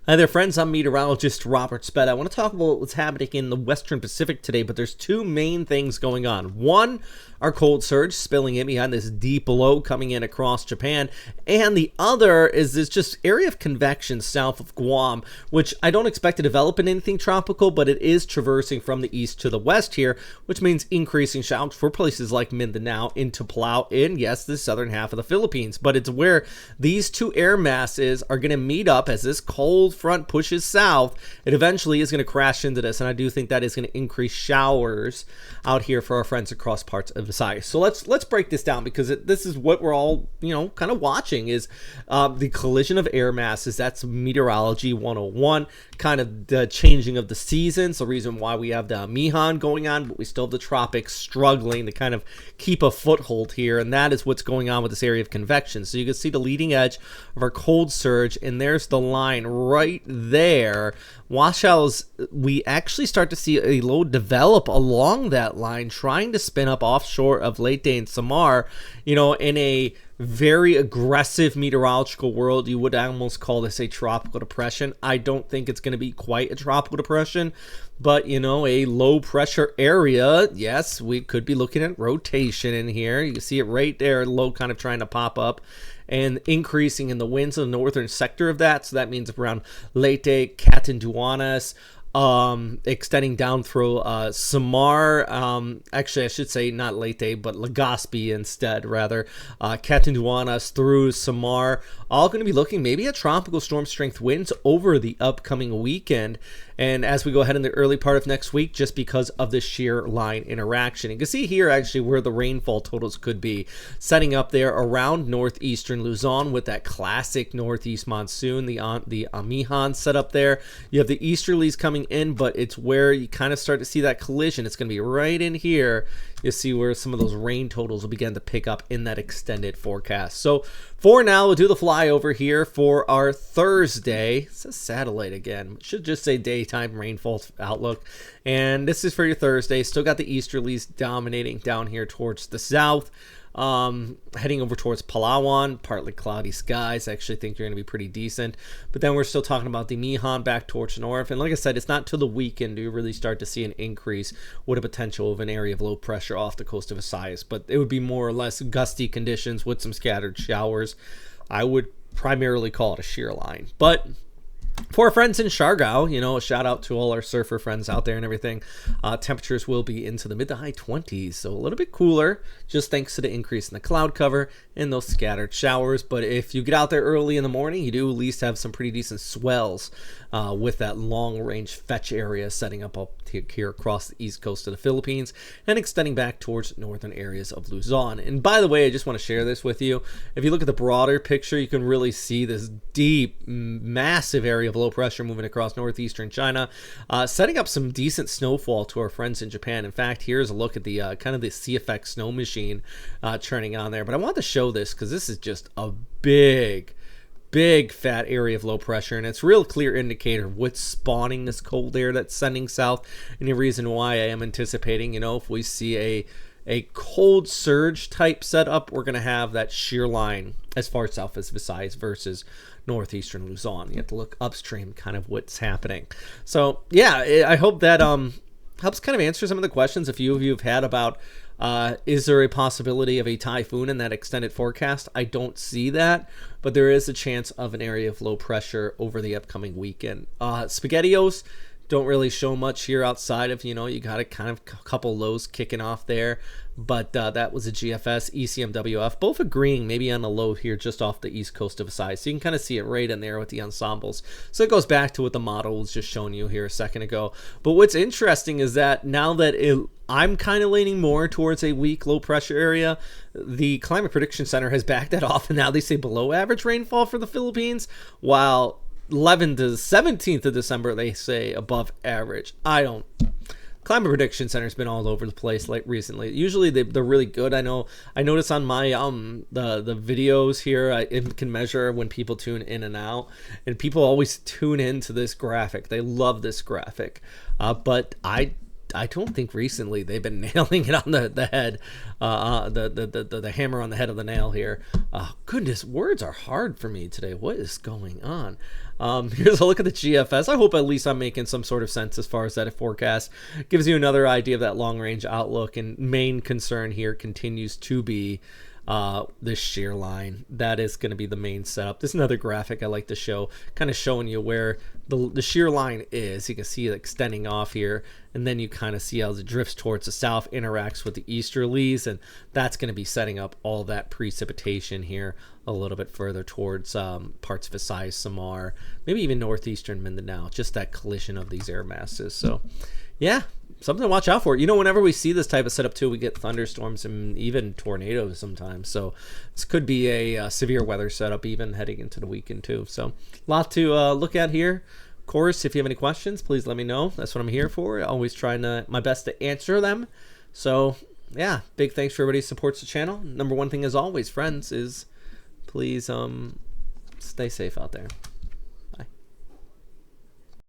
Hi there, friends. I'm meteorologist Robert Spett. I want to talk about what's happening in the Western Pacific today, but there's two main things going on. One, our cold surge spilling in behind this deep low coming in across Japan, and the other is this just area of convection south of Guam, which I don't expect to develop in anything tropical, but it is traversing from the east to the west here, which means increasing showers for places like Mindanao into Palau and, yes, the southern half of the Philippines. But it's where these two air masses are going to meet up as this cold front pushes south. It eventually is going to crash into this, and I do think that is going to increase showers out here for our friends across parts of the side. So let's break this down, because this is what we're all kind of watching is the collision of air masses. That's meteorology 101, kind of the changing of the seasons, the reason why we have the Amihan going on, but we still have the tropics struggling to kind of keep a foothold here, and that is what's going on with this area of convection. So you can see the leading edge of our cold surge, and there's the line right there. Washouts, we actually start to see a low develop along that line, trying to spin up offshore of Leyte and Samar, in a very aggressive meteorological world. You would almost call this a tropical depression. I don't think it's going to be quite a tropical depression, but a low pressure area. Yes, we could be looking at rotation in here. You can see it right there, low kind of trying to pop up and increasing in the winds in the northern sector of that. So that means around Leyte, Catanduanes, extending down through Samar. Actually, I should say not Leyte, but Legazpi instead, rather. Catanduanes through Samar, all going to be looking maybe at tropical storm strength winds over the upcoming weekend. And as we go ahead in the early part of next week, just because of the shear line interaction. You can see here actually where the rainfall totals could be, setting up there around northeastern Luzon with that classic northeast monsoon, the Amihan set up there. You have the easterlies coming in, but it's where you kind of start to see that collision. It's going to be right in here. You'll see where some of those rain totals will begin to pick up in that extended forecast. So for now, we'll do the flyover here for our Thursday. It says satellite again. It should just say daytime rainfall outlook. And this is for your Thursday. Still got the easterlies dominating down here towards the south. Heading over towards Palawan, partly cloudy skies. I actually think you're going to be pretty decent. But then we're still talking about the Amihan back towards north. And like I said, it's not till the weekend do you really start to see an increase with a potential of an area of low pressure off the coast of Visayas. But it would be more or less gusty conditions with some scattered showers. I would primarily call it a shear line. But for our friends in Siargao, a shout out to all our surfer friends out there and everything. Temperatures will be into the mid to high 20s, so a little bit cooler, just thanks to the increase in the cloud cover and those scattered showers. But if you get out there early in the morning, you do at least have some pretty decent swells with that long range fetch area setting up here across the east coast of the Philippines and extending back towards northern areas of Luzon. And by the way, I just want to share this with you. If you look at the broader picture, you can really see this deep, massive area of low pressure moving across northeastern China, setting up some decent snowfall to our friends in Japan. In fact, here's a look at the kind of the CFX snow machine churning on there. But I want to show this because this is just a big fat area of low pressure, and it's a real clear indicator of what's spawning this cold air that's sending south. And the reason why I am anticipating, if we see a cold surge type setup, we're going to have that shear line as far south as Visayas versus northeastern Luzon. You have to look upstream kind of what's happening. So yeah, I hope that helps kind of answer some of the questions a few of you have had about is there a possibility of a typhoon in that extended forecast? I don't see that, but there is a chance of an area of low pressure over the upcoming weekend. SpaghettiOs don't really show much here outside of, you got a kind of couple lows kicking off there. But that was a GFS, ECMWF, both agreeing maybe on a low here just off the east coast of Visayas. So you can kind of see it right in there with the ensembles. So it goes back to what the model was just showing you here a second ago. But what's interesting is that now that I'm kind of leaning more towards a weak low pressure area, the Climate Prediction Center has backed that off, and now they say below average rainfall for the Philippines, while 11th to 17th of December they say above average. Climate Prediction Center's been all over the place like recently. Usually they're really good. I notice on my the videos here, it can measure when people tune in and out, and people always tune into this graphic. They love this graphic, but I I don't think recently they've been nailing it on the head, the hammer on the head of the nail here. Goodness, words are hard for me today. What is going on? Here's a look at the GFS. I hope at least I'm making some sort of sense as far as that forecast. Gives you another idea of that long range outlook, and main concern here continues to be this shear line. That is going to be the main setup. This is another graphic I like to show, kind of showing you where the shear line is. You can see it extending off here, and then you kind of see how it drifts towards the south, interacts with the easterlies, and that's going to be setting up all that precipitation here a little bit further towards parts of Visayas, Samar, maybe even northeastern Mindanao, just that collision of these air masses. So yeah, something to watch out for. You know, whenever we see this type of setup too, we get thunderstorms and even tornadoes sometimes. So this could be a severe weather setup even heading into the weekend too. So a lot to look at here. Of course, if you have any questions, please let me know. That's what I'm here for. Always trying my best to answer them. So yeah, big thanks for everybody who supports the channel. Number one thing as always, friends, is please stay safe out there.